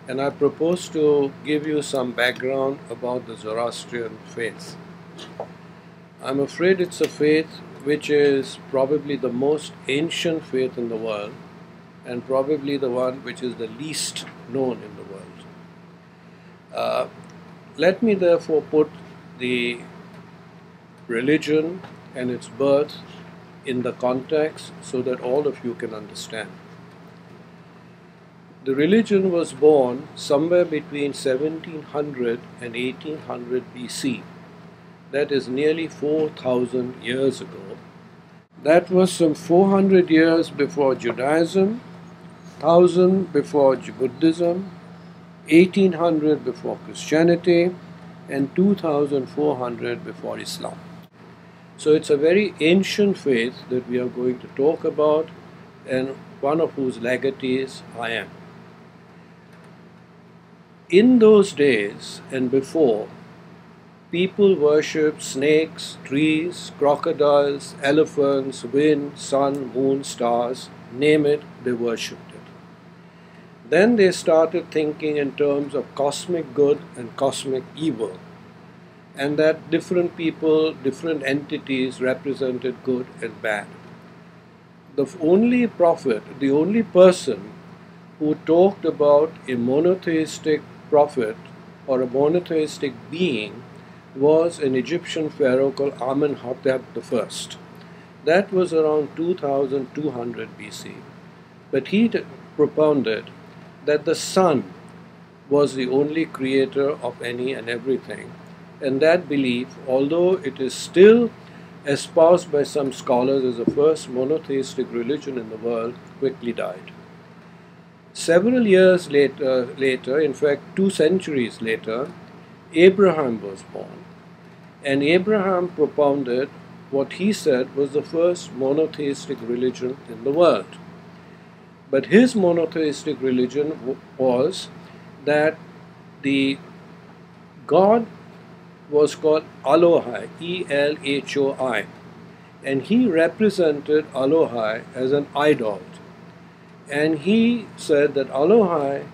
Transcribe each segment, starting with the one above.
and I propose to give you some background about the Zoroastrian faith. I'm afraid it's a faith which is probably the most ancient faith in the world and probably the one which is the least known in the world. Let me therefore put the religion and its birth in the context so that all of you can understand. The religion was born somewhere between 1700 and 1800 BC. That is nearly 4,000 years ago. That was some 400 years before Judaism, 1000 before Buddhism, 1800 before Christianity, and 2400 before Islam. So it's a very ancient faith that we are going to talk about, and one of whose legatees I am. In those days and before, people worshipped snakes, trees, crocodiles, elephants, wind, sun, moon, stars, name it, they worshipped it. Then they started thinking in terms of cosmic good and cosmic evil, and that different people, different entities represented good and bad. The only prophet, the only person who talked about a monotheistic prophet or a monotheistic being was an Egyptian pharaoh called Amenhotep I. That was around 2200 BC. But he propounded that the sun was the only creator of any and everything. And that belief, although it is still espoused by some scholars as the first monotheistic religion in the world, quickly died. Several years later, in fact 2 centuries later, Abraham was born. And Abraham propounded what he said was the first monotheistic religion in the world. But his monotheistic religion was that the God was called Elohai, E-L-H-O-I, and he represented Elohai as an idol. And he said that Elohai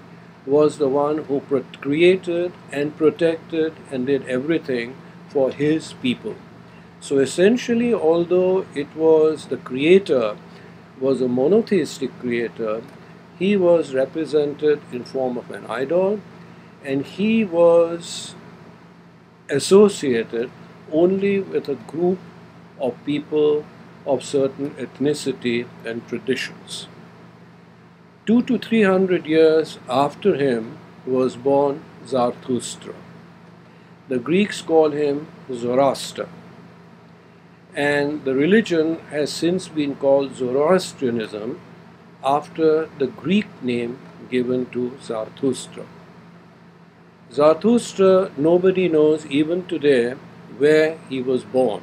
was the one who created and protected and did everything for his people. So essentially, although it was the creator was a monotheistic creator, he was represented in form of an idol, and he was associated only with a group of people of certain ethnicity and traditions. 200 to 300 years after him was born Zarathustra. The Greeks call him Zoroaster, and the religion has since been called Zoroastrianism after the Greek name given to Zarathustra. Zarathustra, nobody knows even today where he was born.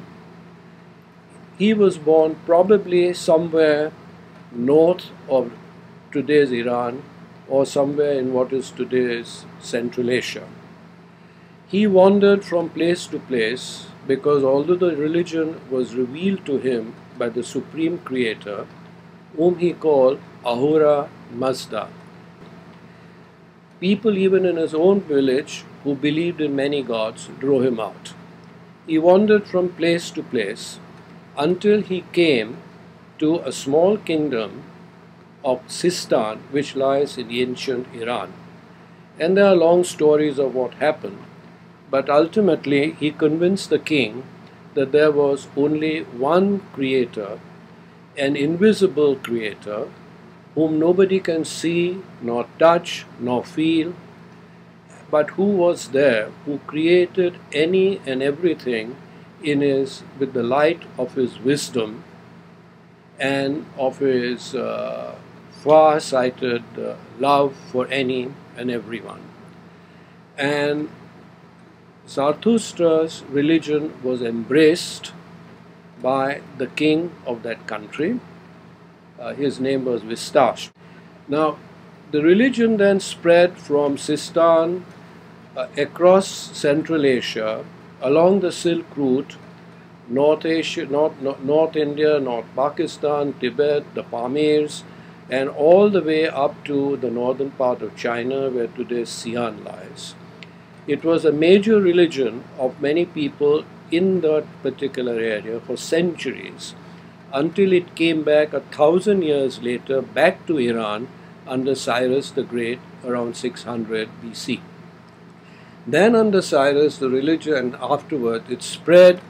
He was born probably somewhere north of today's Iran or somewhere in what is today's Central Asia. He wandered from place to place because although the religion was revealed to him by the Supreme Creator, whom he called Ahura Mazda, people even in his own village who believed in many gods drove him out. He wandered from place to place until he came to a small kingdom of Sistan, which lies in ancient Iran. And there are long stories of what happened, but ultimately he convinced the king that there was only one creator, an invisible creator, whom nobody can see, nor touch, nor feel, but who was there, who created any and everything with the light of his wisdom and of his far-sighted love for any and everyone. And Zarathustra's religion was embraced by the king of that country. His name was Vistash. Now, the religion then spread from Sistan across Central Asia, along the Silk Route, North Asia, North India, North Pakistan, Tibet, the Pamirs, and all the way up to the northern part of China, where today's Xi'an lies. It was a major religion of many people in that particular area for centuries, until it came back 1,000 years later back to Iran under Cyrus the Great around 600 BC. Then under Cyrus, the religion, afterward, it spread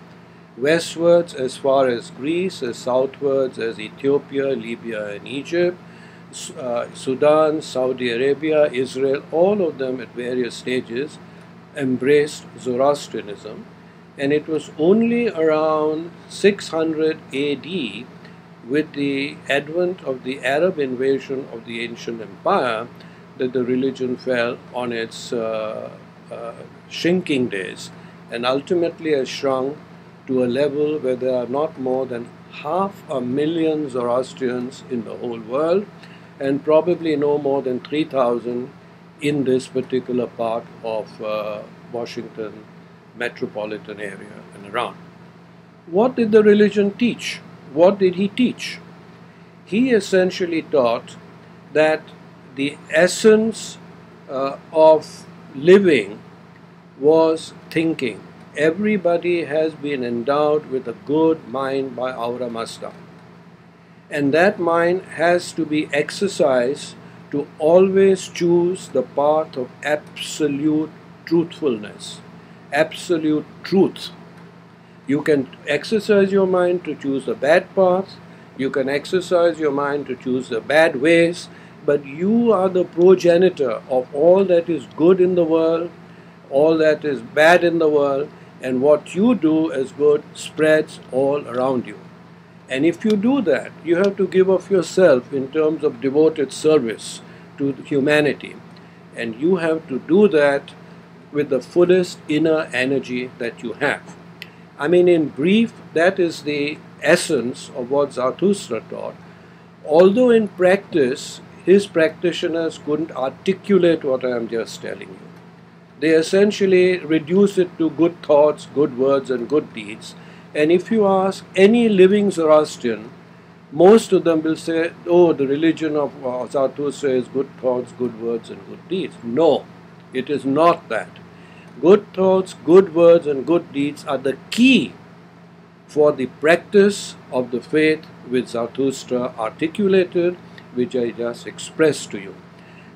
westwards as far as Greece, as southwards as Ethiopia, Libya, and Egypt, Sudan, Saudi Arabia, Israel, all of them at various stages embraced Zoroastrianism. And it was only around 600 AD, with the advent of the Arab invasion of the ancient empire, that the religion fell on its shrinking days, and ultimately has shrunk to a level where there are not more than 500,000 Zoroastrians in the whole world, and probably no more than 3,000 in this particular part of Washington metropolitan area and around. What did the religion teach? What did he teach? He essentially taught that the essence of living was thinking. Everybody has been endowed with a good mind by Aura Mazda. And that mind has to be exercised to always choose the path of absolute truthfulness, absolute truth. You can exercise your mind to choose the bad path, you can exercise your mind to choose the bad ways, but you are the progenitor of all that is good in the world, all that is bad in the world, and what you do as good spreads all around you. And if you do that, you have to give of yourself in terms of devoted service to humanity. And you have to do that with the fullest inner energy that you have. I mean, in brief, that is the essence of what Zarathustra taught. Although in practice, his practitioners couldn't articulate what I am just telling you. They essentially reduce it to good thoughts, good words, and good deeds. And if you ask any living Zoroastrian, most of them will say, oh, the religion of Zarathustra is good thoughts, good words, and good deeds. No, it is not that. Good thoughts, good words, and good deeds are the key for the practice of the faith which Zarathustra articulated, which I just expressed to you.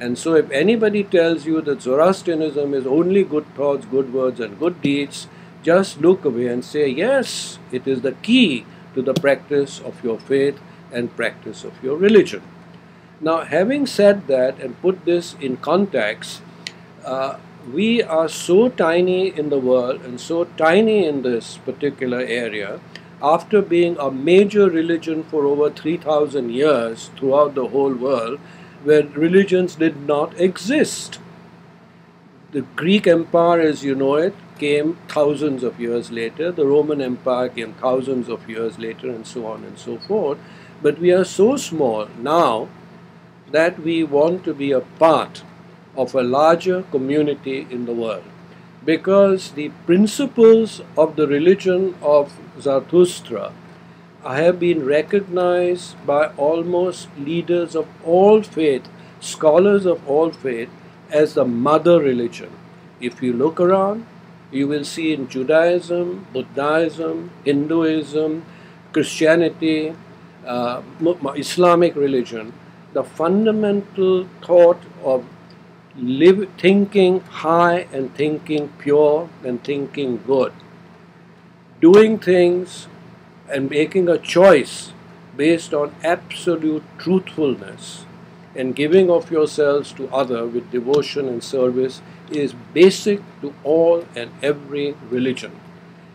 And so if anybody tells you that Zoroastrianism is only good thoughts, good words, and good deeds, just look away and say, yes, it is the key to the practice of your faith and practice of your religion. Now, having said that and put this in context, we are so tiny in the world and so tiny in this particular area, after being a major religion for over 3,000 years throughout the whole world, where religions did not exist. The Greek Empire, as you know it, came thousands of years later. The Roman Empire came thousands of years later, and so on and so forth. But we are so small now that we want to be a part of a larger community in the world, because the principles of the religion of Zarathustra have been recognized by almost leaders of all faith, scholars of all faith, as the mother religion. If you look around, you will see in Judaism, Buddhism, Hinduism, Christianity, Islamic religion, the fundamental thought of thinking high and thinking pure and thinking good, doing things and making a choice based on absolute truthfulness and giving of yourselves to other with devotion and service is basic to all and every religion.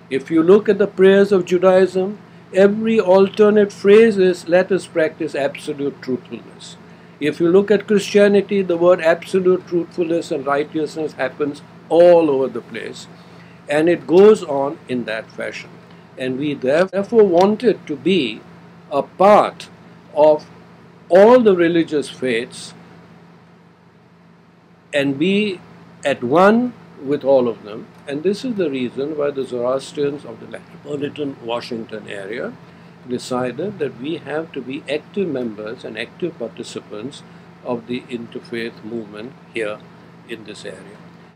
If you look at the prayers of Judaism, every alternate phrase is, let us practice absolute truthfulness. If you look at Christianity, the word absolute truthfulness and righteousness happens all over the place. And it goes on in that fashion. And we therefore wanted to be a part of all the religious faiths and be at one with all of them. And this is the reason why the Zoroastrians of the metropolitan Washington area decided that we have to be active members and active participants of the interfaith movement here in this area.